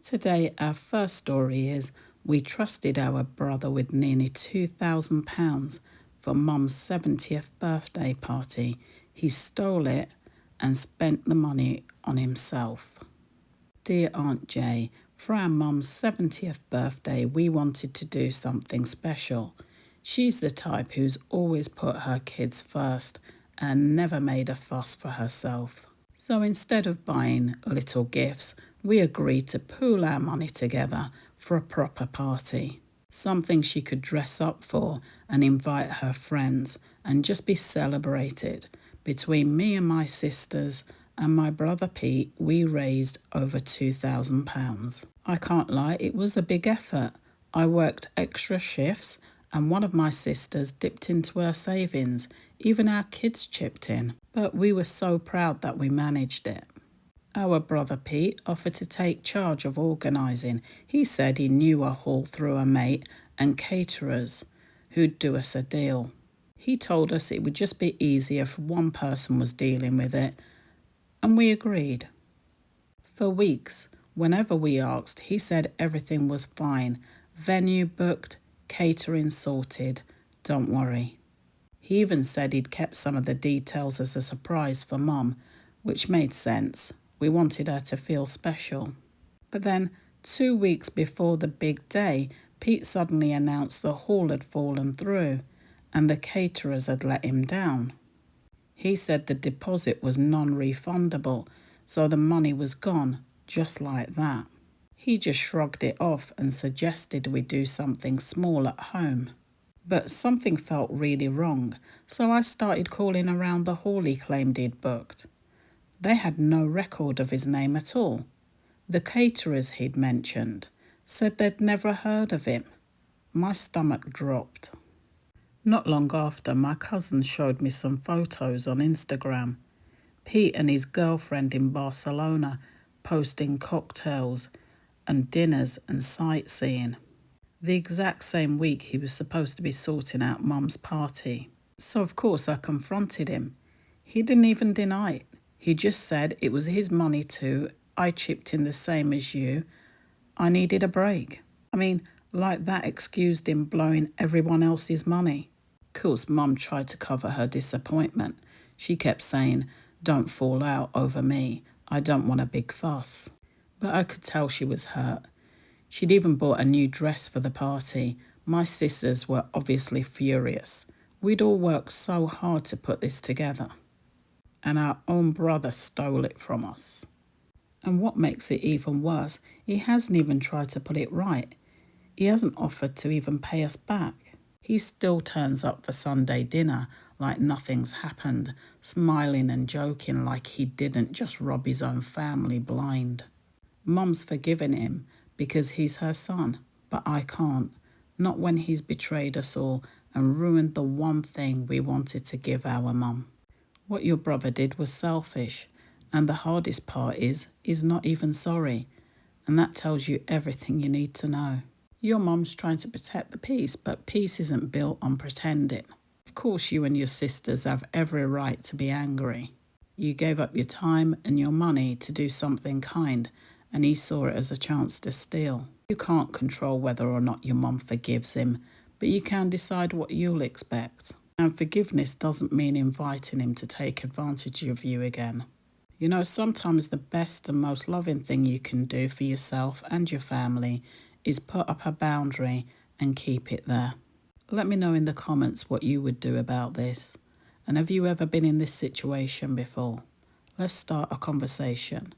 Today, our first story is we trusted our brother with nearly £2,000 for Mum's 70th birthday party. He stole it and spent the money on himself. Dear Aunt Jay, for our Mum's 70th birthday, we wanted to do something special. She's the type who's always put her kids first and never made a fuss for herself. So instead of buying little gifts, we agreed to pool our money together for a proper party. Something she could dress up for and invite her friends and just be celebrated. Between me and my sisters and my brother Pete, we raised over £2,000. I can't lie, it was a big effort. I worked extra shifts and one of my sisters dipped into her savings. Even our kids chipped in. But we were so proud that we managed it. Our brother Pete offered to take charge of organising. He said he knew a hall through a mate and caterers who'd do us a deal. He told us it would just be easier if one person was dealing with it, and we agreed. For weeks, whenever we asked, he said everything was fine. Venue booked, catering sorted, don't worry. He even said he'd kept some of the details as a surprise for Mum, which made sense. We wanted her to feel special. But then, 2 weeks before the big day, Pete suddenly announced the hall had fallen through and the caterers had let him down. He said the deposit was non-refundable, so the money was gone, just like that. He just shrugged it off and suggested we do something small at home. But something felt really wrong, so I started calling around the hall he claimed he'd booked. They had no record of his name at all. The caterers he'd mentioned said they'd never heard of him. My stomach dropped. Not long after, my cousin showed me some photos on Instagram. Pete and his girlfriend in Barcelona posting cocktails and dinners and sightseeing. The exact same week he was supposed to be sorting out Mum's party. So of course I confronted him. He didn't even deny it. He just said it was his money too. I chipped in the same as you. I needed a break. I mean, like that excused him blowing everyone else's money. Of course, Mum tried to cover her disappointment. She kept saying, "Don't fall out over me. I don't want a big fuss." But I could tell she was hurt. She'd even bought a new dress for the party. My sisters were obviously furious. We'd all worked so hard to put this together. And our own brother stole it from us. And what makes it even worse, he hasn't even tried to put it right. He hasn't offered to even pay us back. He still turns up for Sunday dinner like nothing's happened, smiling and joking like he didn't just rob his own family blind. Mum's forgiven him because he's her son, but I can't. Not when he's betrayed us all and ruined the one thing we wanted to give our mum. What your brother did was selfish, and the hardest part is he's not even sorry, and that tells you everything you need to know. Your mum's trying to protect the peace, but peace isn't built on pretending. Of course you and your sisters have every right to be angry. You gave up your time and your money to do something kind, and he saw it as a chance to steal. You can't control whether or not your mum forgives him, but you can decide what you'll expect. And forgiveness doesn't mean inviting him to take advantage of you again. You know, sometimes the best and most loving thing you can do for yourself and your family is put up a boundary and keep it there. Let me know in the comments what you would do about this. And have you ever been in this situation before? Let's start a conversation.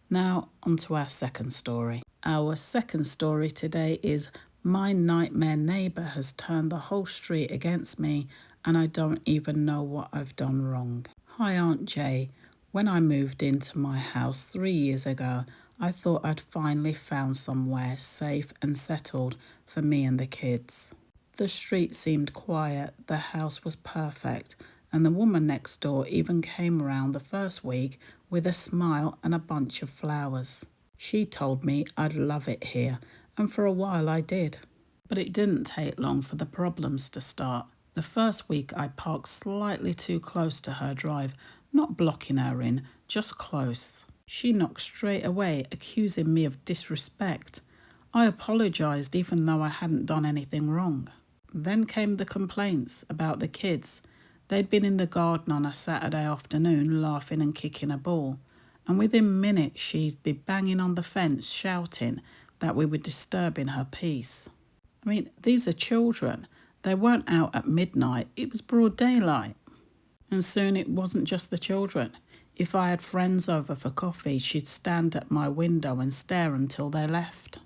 Now, on to our second story. Our second story today is my nightmare neighbour has turned the whole street against me and I don't even know what I've done wrong. Hi Aunt Jay. When I moved into my house 3 years ago, I thought I'd finally found somewhere safe and settled for me and the kids. The street seemed quiet, the house was perfect, and the woman next door even came around the first week with a smile and a bunch of flowers. She told me I'd love it here, and for a while I did. But it didn't take long for the problems to start. The first week I parked slightly too close to her drive, not blocking her in, just close. She knocked straight away, accusing me of disrespect. I apologised even though I hadn't done anything wrong. Then came the complaints about the kids. They'd been in the garden on a Saturday afternoon laughing and kicking a ball, and within minutes she'd be banging on the fence shouting that we were disturbing her peace. I mean, these are children. They weren't out at midnight. It was broad daylight. And soon it wasn't just the children. If I had friends over for coffee, she'd stand at my window and stare until they left.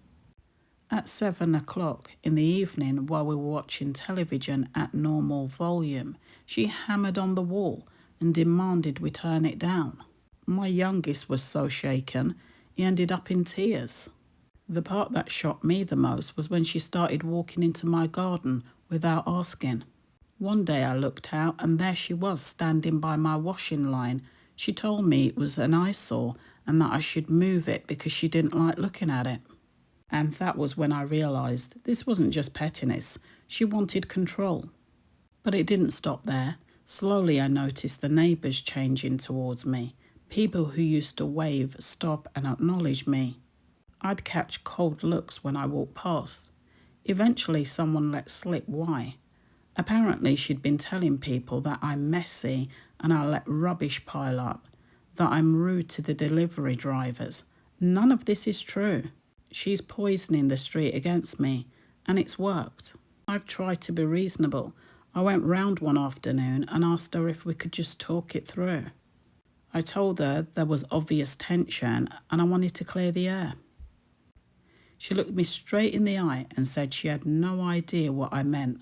At 7 o'clock in the evening, while we were watching television at normal volume, she hammered on the wall and demanded we turn it down. My youngest was so shaken, he ended up in tears. The part that shocked me the most was when she started walking into my garden without asking. One day I looked out and there she was standing by my washing line. She told me it was an eyesore and that I should move it because she didn't like looking at it. And that was when I realised this wasn't just pettiness, she wanted control. But it didn't stop there. Slowly I noticed the neighbours changing towards me, people who used to wave, stop and acknowledge me. I'd catch cold looks when I walked past. Eventually someone let slip why. Apparently she'd been telling people that I'm messy and I let rubbish pile up, that I'm rude to the delivery drivers. None of this is true. She's poisoning the street against me, and it's worked. I've tried to be reasonable. I went round one afternoon and asked her if we could just talk it through. I told her there was obvious tension and I wanted to clear the air. She looked me straight in the eye and said she had no idea what I meant.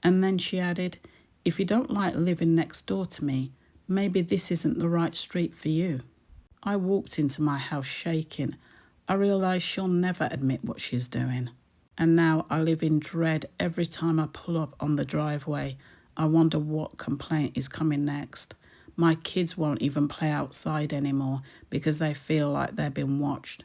And then she added, "If you don't like living next door to me, maybe this isn't the right street for you." I walked into my house shaking. I realised she'll never admit what she's doing. And now I live in dread every time I pull up on the driveway. I wonder what complaint is coming next. My kids won't even play outside anymore because they feel like they're being watched.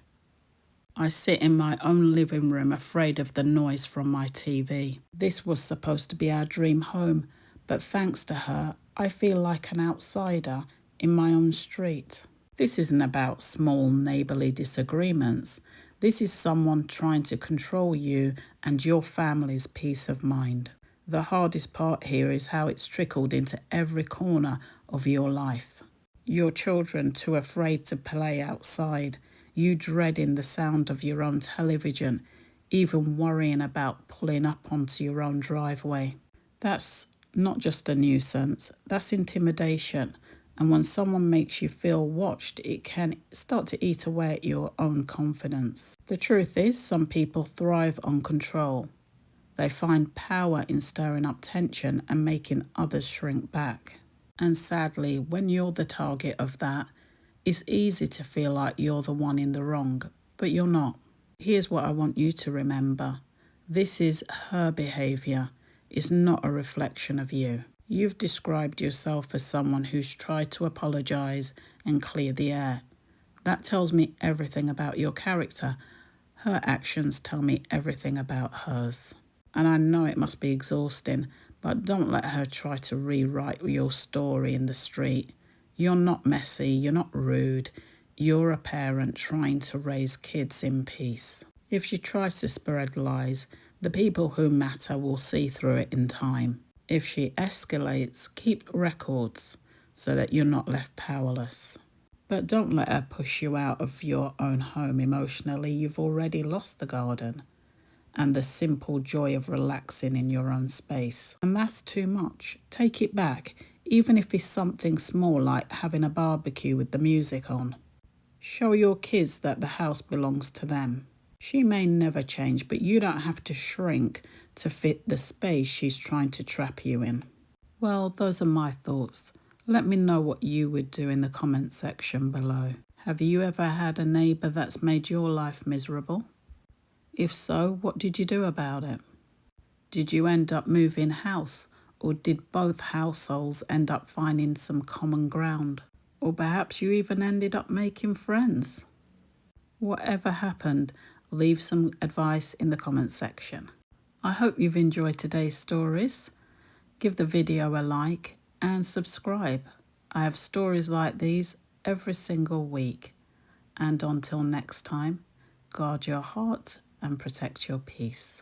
I sit in my own living room afraid of the noise from my TV. This was supposed to be our dream home, but thanks to her, I feel like an outsider in my own street. This isn't about small neighbourly disagreements. This is someone trying to control you and your family's peace of mind. The hardest part here is how it's trickled into every corner of your life. Your children too afraid to play outside, you dreading the sound of your own television, even worrying about pulling up onto your own driveway. That's not just a nuisance, that's intimidation. And when someone makes you feel watched, it can start to eat away at your own confidence. The truth is, some people thrive on control. They find power in stirring up tension and making others shrink back. And sadly, when you're the target of that, it's easy to feel like you're the one in the wrong, but you're not. Here's what I want you to remember. This is her behaviour. It's not a reflection of you. You've described yourself as someone who's tried to apologise and clear the air. That tells me everything about your character. Her actions tell me everything about hers. And I know it must be exhausting, but don't let her try to rewrite your story in the street. You're not messy, you're not rude. You're a parent trying to raise kids in peace. If she tries to spread lies, the people who matter will see through it in time. If she escalates, keep records so that you're not left powerless. But don't let her push you out of your own home emotionally. You've already lost the garden and the simple joy of relaxing in your own space. And that's too much. Take it back, even if it's something small like having a barbecue with the music on. Show your kids that the house belongs to them. She may never change, but you don't have to shrink to fit the space she's trying to trap you in. Well, those are my thoughts. Let me know what you would do in the comment section below. Have you ever had a neighbour that's made your life miserable? If so, what did you do about it? Did you end up moving house, or did both households end up finding some common ground? Or perhaps you even ended up making friends? Whatever happened, leave some advice in the comment section. I hope you've enjoyed today's stories. Give the video a like and subscribe. I have stories like these every single week. And until next time, guard your heart and protect your peace.